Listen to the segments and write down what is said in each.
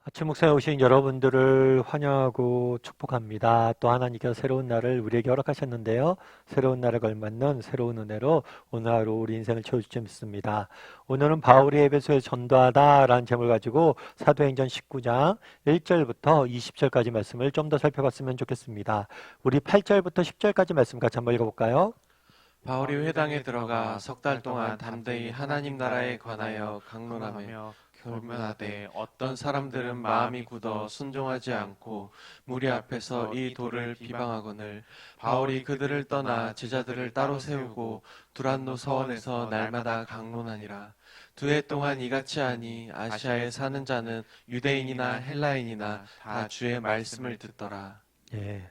아침 목사에 오신 여러분들을 환영하고 축복합니다. 또 하나님께서 새로운 날을 우리에게 허락하셨는데요. 새로운 날에 걸맞는 새로운 은혜로 오늘 하루 우리 인생을 채워주지 믿습니다. 오늘은 바울이 에베소에 전도하다라는 제목을 가지고 사도행전 19장 1절부터 20절까지 말씀을 좀 더 살펴봤으면 좋겠습니다. 우리 8절부터 10절까지 말씀 같이 한번 읽어볼까요? 바울이 회당에 들어가 석 달 동안 담대히 하나님 나라에 관하여 강론하며 결면하되 어떤 사람들은 마음이 굳어 순종하지 않고 무리 앞에서 이 도를 비방하거늘 바울이 그들을 떠나 제자들을 따로 세우고 두란노 서원에서 날마다 강론하니라. 2해 동안 이같이 하니 아시아에 사는 자는 유대인이나 헬라인이나 다 주의 말씀을 듣더라. 예.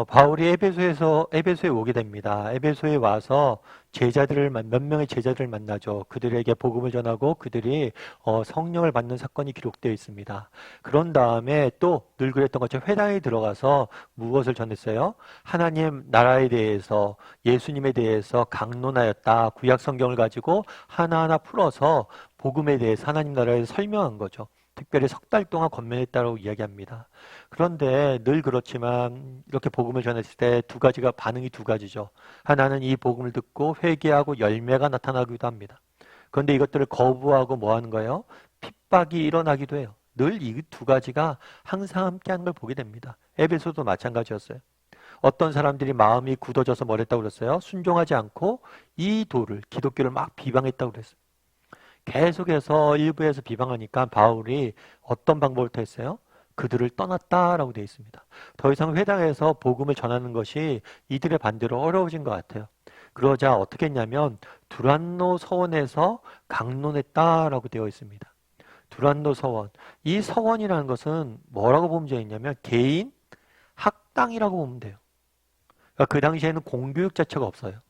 바울이 에베소에 오게 됩니다. 에베소에 와서 몇 명의 제자들을 만나죠. 그들에게 복음을 전하고 그들이 성령을 받는 사건이 기록되어 있습니다. 그런 다음에 또 늘 그랬던 것처럼 회당에 들어가서 무엇을 전했어요? 하나님 나라에 대해서, 예수님에 대해서 강론하였다. 구약 성경을 가지고 하나하나 풀어서 복음에 대해서 하나님 나라에 대해서 설명한 거죠. 특별히 석 달 동안 권면했다고 이야기합니다. 그런데 늘 그렇지만 이렇게 복음을 전했을 때 반응이 두 가지죠. 하나는 이 복음을 듣고 회개하고 열매가 나타나기도 합니다. 그런데 이것들을 거부하고 뭐 하는 거예요? 핍박이 일어나기도 해요. 늘 이 두 가지가 항상 함께하는 걸 보게 됩니다. 에베소도 마찬가지였어요. 어떤 사람들이 마음이 굳어져서 뭘 했다고 그랬어요? 순종하지 않고 이 도를, 기독교를 막 비방했다고 그랬어요. 계속해서 일부에서 비방하니까 바울이 어떤 방법을 택했어요? 그들을 떠났다라고 되어 있습니다. 더 이상 회당에서 복음을 전하는 것이 이들의 반대로 어려워진 것 같아요. 그러자 어떻게 했냐면 두란노 서원에서 강론했다라고 되어 있습니다. 두란노 서원. 이 서원이라는 것은 뭐라고 보면 되냐면 개인 학당이라고 보면 돼요. 그러니까 그 당시에는 공교육 자체가 없어요.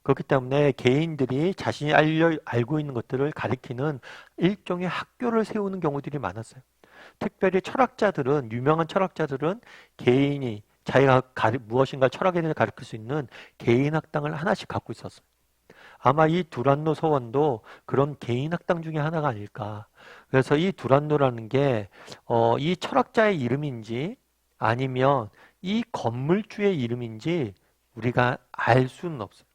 그렇기 때문에 개인들이 자신이 알고 있는 것들을 가리키는 일종의 학교를 세우는 경우들이 많았어요. 특별히 유명한 철학자들은 개인이 자기가 무엇인가 철학에 대해서 가르칠 수 있는 개인 학당을 하나씩 갖고 있었어요. 아마 이 두란노 서원도 그런 개인 학당 중에 하나가 아닐까. 그래서 이 두란노라는 게, 이 철학자의 이름인지 아니면 이 건물주의 이름인지 우리가 알 수는 없어요.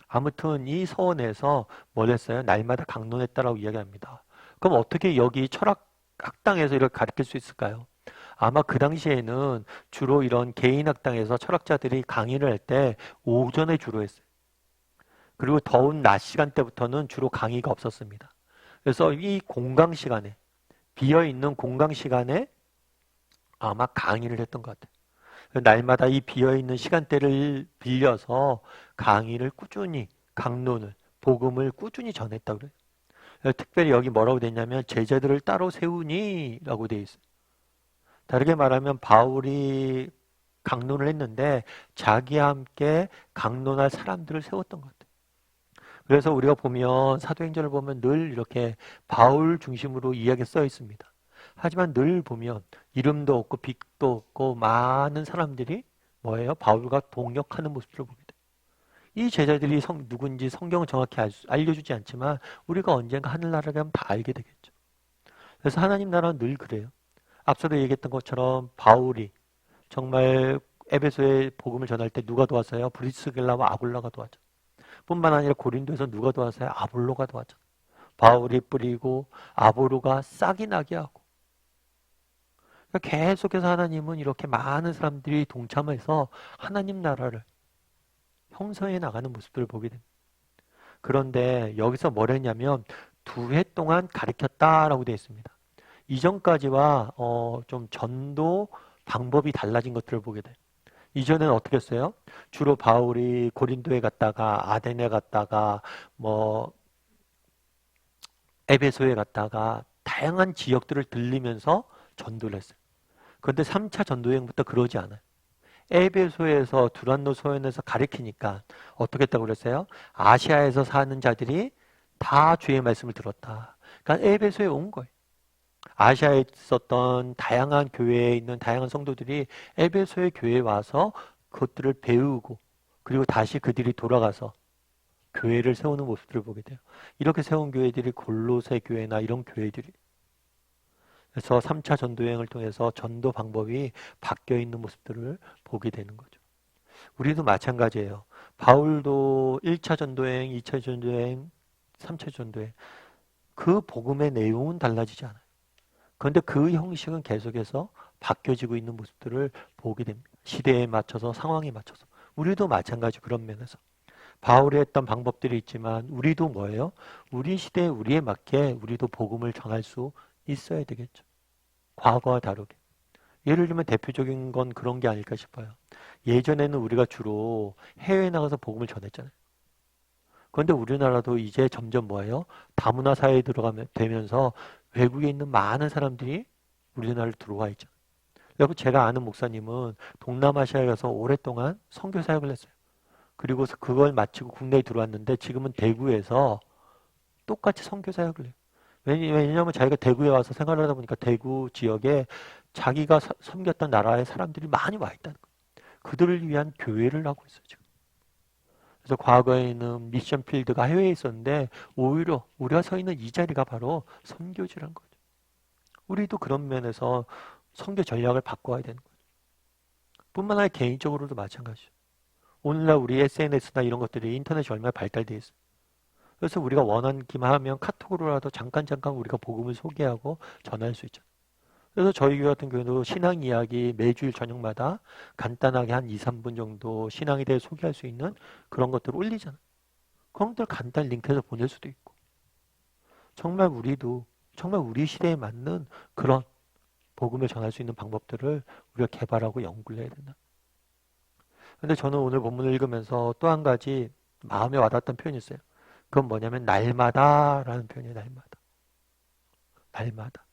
아무튼 이 서원에서 뭘 했어요? 날마다 강론했다라고 이야기합니다. 그럼 어떻게 여기 철학 학당에서 이렇게 가르칠 수 있을까요? 아마 그 당시에는 주로 이런 개인 학당에서 철학자들이 강의를 할 때 오전에 주로 했어요. 그리고 더운 낮 시간대부터는 주로 강의가 없었습니다. 그래서 이 공강 시간에, 비어있는 공강 시간에 아마 강의를 했던 것 같아요. 날마다 이 비어있는 시간대를 빌려서 강의를 꾸준히, 강론을, 복음을 꾸준히 전했다고 그래요. 특별히 여기 뭐라고 돼 있냐면 제자들을 따로 세우니 라고 돼 있어요. 다르게 말하면 바울이 강론을 했는데 자기와 함께 강론할 사람들을 세웠던 것 같아요. 그래서 우리가 보면 사도행전을 보면 늘 이렇게 바울 중심으로 이야기 써 있습니다. 하지만 늘 보면 이름도 없고 빚도 없고 많은 사람들이 뭐예요? 바울과 동역하는 모습을 보게 돼요. 이 제자들이 누군지 성경은 정확히 알려주지 않지만 우리가 언젠가 하늘나라에 가면 다 알게 되겠죠. 그래서 하나님 나라는 늘 그래요. 앞서도 얘기했던 것처럼 바울이 정말 에베소에 복음을 전할 때 누가 도왔어요? 브리스길라와 아굴라가 도왔죠. 뿐만 아니라 고린도에서 누가 도왔어요? 아볼로가 도왔죠. 바울이 뿌리고 아볼로가 싹이 나게 하고. 그러니까 계속해서 하나님은 이렇게 많은 사람들이 동참해서 하나님 나라를 형성해 나가는 모습들을 보게 됩니다. 그런데 여기서 뭘 했냐면 2해 동안 가르쳤다라고 되어 있습니다. 이전까지와 좀 전도 방법이 달라진 것들을 보게 돼요. 이전에는 어떻게 했어요? 주로 바울이 고린도에 갔다가 아데네 갔다가 뭐 에베소에 갔다가 다양한 지역들을 들리면서 전도를 했어요. 그런데 3차 전도여행부터 그러지 않아요. 에베소에서 두란노 소연에서 가르치니까 어떻게 했다고 그랬어요? 아시아에서 사는 자들이 다 주의 말씀을 들었다. 그러니까 에베소에 온 거예요. 아시아에 있었던 다양한 교회에 있는 다양한 성도들이 에베소의 교회에 와서 그것들을 배우고 그리고 다시 그들이 돌아가서 교회를 세우는 모습들을 보게 돼요. 이렇게 세운 교회들이 골로새 교회나 이런 교회들이. 그래서 3차 전도 여행을 통해서 전도 방법이 바뀌어 있는 모습들을 보게 되는 거죠. 우리도 마찬가지예요. 바울도 1차 전도여행, 2차 전도여행, 3차 전도여행 그 복음의 내용은 달라지지 않아요. 그런데 그 형식은 계속해서 바뀌어지고 있는 모습들을 보게 됩니다. 시대에 맞춰서 상황에 맞춰서. 우리도 마찬가지 그런 면에서. 바울이 했던 방법들이 있지만 우리도 뭐예요? 우리 시대에 우리에 맞게 우리도 복음을 전할 수 있어야 되겠죠. 과거와 다르게. 예를 들면 대표적인 건 그런 게 아닐까 싶어요. 예전에는 우리가 주로 해외에 나가서 복음을 전했잖아요. 그런데 우리나라도 이제 점점 뭐예요? 다문화 사회에 들어가면 되면서 외국에 있는 많은 사람들이 우리나라로 들어와 있죠. 여러분 제가 아는 목사님은 동남아시아에 가서 오랫동안 선교 사역을 했어요. 그리고 그걸 마치고 국내에 들어왔는데 지금은 대구에서 똑같이 선교 사역을 해요. 왜냐하면 자기가 대구에 와서 생활을 하다 보니까 대구 지역에 자기가 섬겼던 나라의 사람들이 많이 와 있다는 거예요. 그들을 위한 교회를 하고 있어요, 지금. 그래서 과거에는 미션 필드가 해외에 있었는데 오히려 우리가 서 있는 이 자리가 바로 선교지란 거죠. 우리도 그런 면에서 선교 전략을 바꿔야 되는 거죠. 뿐만 아니라 개인적으로도 마찬가지죠. 오늘날 우리 SNS나 이런 것들이 인터넷이 얼마나 발달되어 있어요. 그래서 우리가 원하기만 하면 카톡으로라도 잠깐 우리가 복음을 소개하고 전할 수 있죠. 그래서 저희 교회 같은 경우도 신앙 이야기 매주일 저녁마다 간단하게 한 2, 3분 정도 신앙에 대해 소개할 수 있는 그런 것들을 올리잖아요. 그런 것들 간단히 링크해서 보낼 수도 있고. 정말 우리도 정말 우리 시대에 맞는 그런 복음을 전할 수 있는 방법들을 우리가 개발하고 연구를 해야 된다. 근데 저는 오늘 본문을 읽으면서 또 한 가지 마음에 와닿았던 표현이 있어요. 그건 뭐냐면 날마다라는 표현이에요. 날마다. 날마다.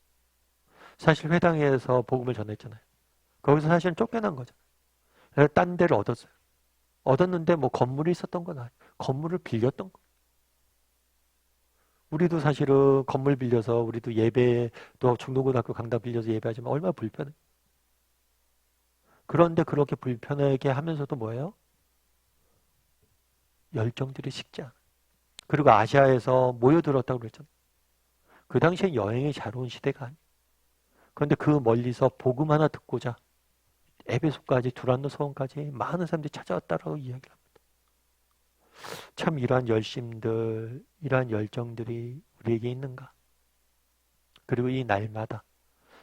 사실 회당에서 복음을 전했잖아요. 거기서 사실은 쫓겨난 거잖아요. 그래서 딴 데를 얻었어요. 얻었는데 뭐 건물이 있었던 건 아니에요. 건물을 빌렸던 거. 우리도 사실은 건물 빌려서 우리도 예배 또 중동고등학교 강당 빌려서 예배하지만 얼마나 불편해. 그런데 그렇게 불편하게 하면서도 뭐예요? 열정들이 식지 않아요. 그리고 아시아에서 모여들었다고 그랬잖아요. 그 당시엔 여행이 잘 온 시대가 아니에요. 그런데 그 멀리서 복음 하나 듣고자 에베소까지 두란노 서원까지 많은 사람들이 찾아왔다라고 이야기를 합니다. 참 이러한 열심들, 이러한 열정들이 우리에게 있는가? 그리고 이 날마다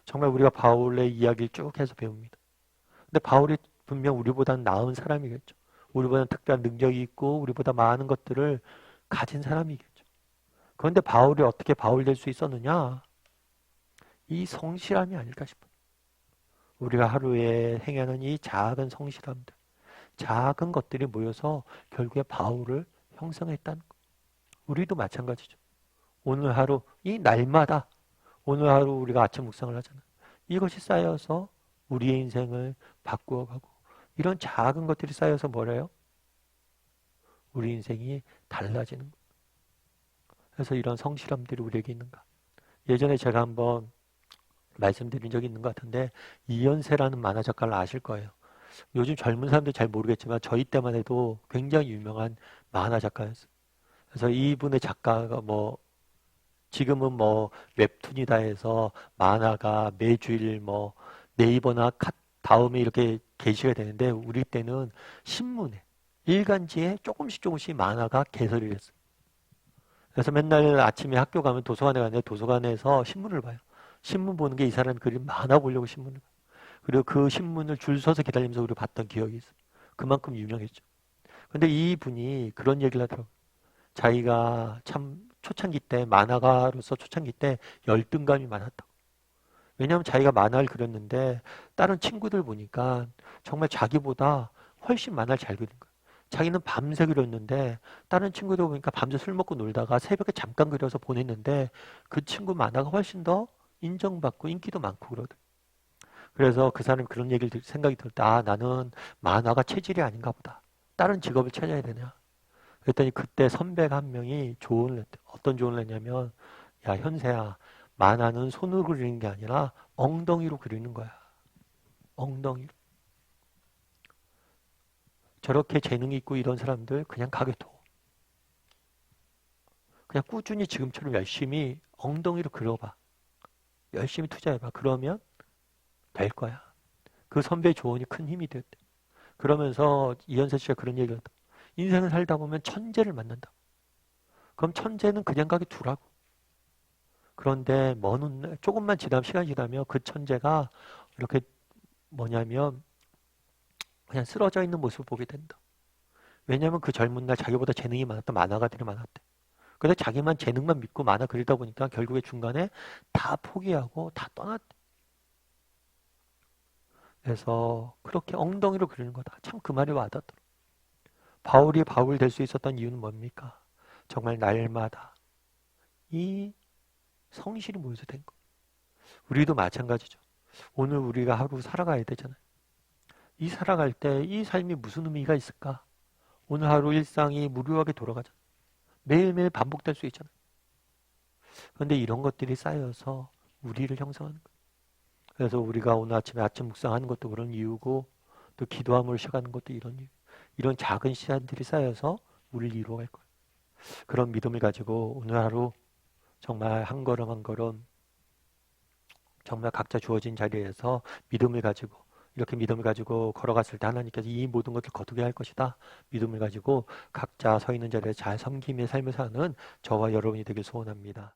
정말 우리가 바울의 이야기를 쭉 해서 배웁니다. 근데 바울이 분명 우리보다는 나은 사람이겠죠. 우리보다는 특별한 능력이 있고 우리보다 많은 것들을 가진 사람이겠죠. 그런데 바울이 어떻게 바울 될 수 있었느냐? 이 성실함이 아닐까 싶어요. 우리가 하루에 행하는 이 작은 성실함들, 작은 것들이 모여서 결국에 바울을 형성했다는 것. 우리도 마찬가지죠. 오늘 하루, 이 날마다 오늘 하루 우리가 아침 묵상을 하잖아요. 이것이 쌓여서 우리의 인생을 바꾸어가고 이런 작은 것들이 쌓여서 뭐래요? 우리 인생이 달라지는 것. 그래서 이런 성실함들이 우리에게 있는가? 예전에 제가 한번 말씀드린 적이 있는 것 같은데 이연세라는 만화 작가를 아실 거예요. 요즘 젊은 사람들 잘 모르겠지만 저희 때만 해도 굉장히 유명한 만화 작가였어요. 그래서 이분의 작가가 뭐 지금은 뭐 웹툰이다 해서 만화가 매주일 뭐 네이버나 다음에 이렇게 게시가 되는데 우리 때는 신문에 일간지에 조금씩 만화가 개설이 됐어요. 그래서 맨날 아침에 학교 가면 도서관에 가는데 도서관에서 신문을 봐요. 신문 보는 게 이 사람이 그림 만화 보려고 신문을 봐요. 그리고 그 신문을 줄 서서 기다리면서 우리 봤던 기억이 있어요. 그만큼 유명했죠. 근데 이분이 그런 얘기를 하더라고요. 자기가 참 초창기 때 만화가로서 초창기 때 열등감이 많았다고. 왜냐하면 자기가 만화를 그렸는데 다른 친구들 보니까 정말 자기보다 훨씬 만화를 잘 그린 거예요. 자기는 밤새 그렸는데 다른 친구들 보니까 밤새 술 먹고 놀다가 새벽에 잠깐 그려서 보냈는데 그 친구 만화가 훨씬 더 인정받고 인기도 많고 그러더라고요. 그래서 그 사람이 그런 얘기를 생각이 들 때, 아, 나는 만화가 체질이 아닌가 보다. 다른 직업을 찾아야 되냐. 그랬더니 그때 선배가 한 명이 조언을 했대. 어떤 조언을 했냐면, 야, 현세야, 만화는 손으로 그리는 게 아니라 엉덩이로 그리는 거야. 엉덩이로. 저렇게 재능이 있고 이런 사람들 그냥 가게둬. 그냥 꾸준히 지금처럼 열심히 엉덩이로 그려봐. 열심히 투자해봐. 그러면 될 거야. 그 선배의 조언이 큰 힘이 됐대. 그러면서 이현세 씨가 그런 얘기를 한다. 인생을 살다 보면 천재를 만난다. 그럼 천재는 그 생각이 두라고. 그런데 먼 훗날 조금만 시간이 지나면 그 천재가 이렇게 뭐냐면 그냥 쓰러져 있는 모습을 보게 된다. 왜냐하면 그 젊은 날 자기보다 재능이 많았던 만화가들이 많았대. 근데 자기만 재능만 믿고 만화 그리다 보니까 결국에 중간에 다 포기하고 다 떠났대. 그래서 그렇게 엉덩이로 그리는 거다. 참 그 말이 와닿더라. 바울이 바울 될 수 있었던 이유는 뭡니까? 정말 날마다 이 성실이 모여서 된 거. 우리도 마찬가지죠. 오늘 우리가 하루 살아가야 되잖아요. 이 살아갈 때 이 삶이 무슨 의미가 있을까? 오늘 하루 일상이 무료하게 돌아가잖아요. 매일매일 반복될 수 있잖아요. 그런데 이런 것들이 쌓여서 우리를 형성하는 거예요. 그래서 우리가 오늘 아침에 아침 묵상하는 것도 그런 이유고 또 기도함으로 시작하는 것도 이런 이유. 이런 작은 시간들이 쌓여서 우리를 이루어갈 거예요. 그런 믿음을 가지고 오늘 하루 정말 한 걸음 한 걸음 정말 각자 주어진 자리에서 믿음을 가지고 이렇게 믿음을 가지고 걸어갔을 때 하나님께서 이 모든 것을 거두게 할 것이다. 믿음을 가지고 각자 서 있는 자리에 잘 섬김의 삶을 사는 저와 여러분이 되길 소원합니다.